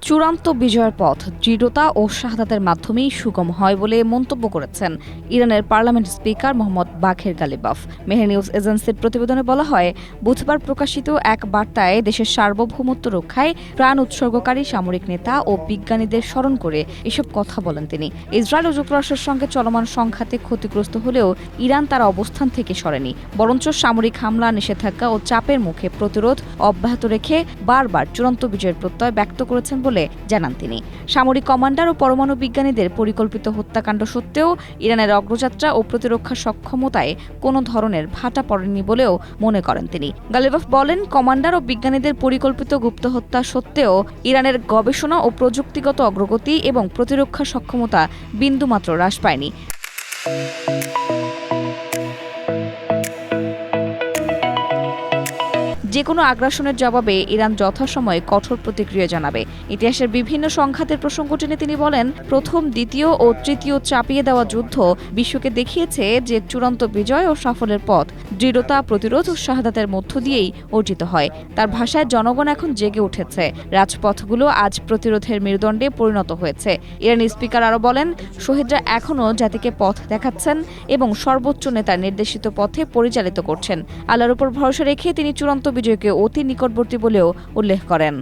চূড়ান্ত বিজয়ের পথ দৃঢ়তা ও শাহাদাতের মাধ্যমেই সুগম হয় বলে মন্তব্য করেছেন ইরানের পার্লামেন্ট স্পিকার মোহাম্মদ বাঘের গালিবাফ। মেহের নিউজ এজেন্সির প্রতিবেদনে বলা হয়, বুধবার প্রকাশিত এক বার্তায় দেশের সার্বভৌমত্ব রক্ষায় প্রাণ উৎসর্গকারী সামরিক নেতা ও বিজ্ঞানীদের স্মরণ করে এসব কথা বলেন তিনি। ইসরায়েল ও যুক্তরাষ্ট্রের সঙ্গে চলমান সংঘাতে ক্ষতিগ্রস্ত হলেও ইরান তার অবস্থান থেকে সরেনি, বরঞ্চ সামরিক হামলা, নিষেধাজ্ঞা ও চাপের মুখে প্রতিরোধ অব্যাহত রেখে বারবার চূড়ান্ত বিজয়ের প্রত্যয় ব্যক্ত করেছেন বলে জানান তিনি। সামরিক কমান্ডার ও পরমাণু বিজ্ঞানীদের পরিকল্পিত হত্যাকাণ্ড সত্ত্বেও ইরানের অগ্রযাত্রা ও প্রতিরক্ষা সক্ষমতায় কোনো ধরনের ভাটা পড়েনি বলেও মনে করেন তিনি। গালিবাফ বলেন, কমান্ডার ও বিজ্ঞানীদের পরিকল্পিত গুপ্ত হত্যা সত্ত্বেও ইরানের গবেষণা ও প্রযুক্তিগত অগ্রগতি এবং প্রতিরক্ষা সক্ষমতা বিন্দুমাত্র হ্রাস পায়নি। যেকোনো আগ্রাসনের জবাবে ইরান যথাসময়ে কঠোর প্রতিক্রিয়া জানাবে। ইতিহাসের বিভিন্ন সংঘাতের প্রসঙ্গ টেনে তিনি বলেন, প্রথম, দ্বিতীয় ও তৃতীয় চাপিয়ে দেওয়া যুদ্ধ বিশ্বকে দেখিয়েছে যে চূড়ান্ত বিজয় ও সাফল্যের পথ দৃঢ়তা, প্রতিরোধ ও শাহাদাতের মধ্য দিয়েই অর্জিত হয়। তার ভাষায়, জনগণ এখন জেগে উঠেছে, রাজপথগুলো আজ প্রতিরোধের মেরুদণ্ডে পরিণত হয়েছে। ইরানি স্পিকার আরও বলেন, শহীদরা এখনও জাতিকে পথ দেখাচ্ছেন এবং সর্বোচ্চ নেতার নির্দেশিত পথে পরিচালিত করছেন। আল্লাহর উপর ভরসা রেখে তিনি চূড়ান্ত বিজয়কে অতি নিকটবর্তী বলেও উল্লেখ করেন।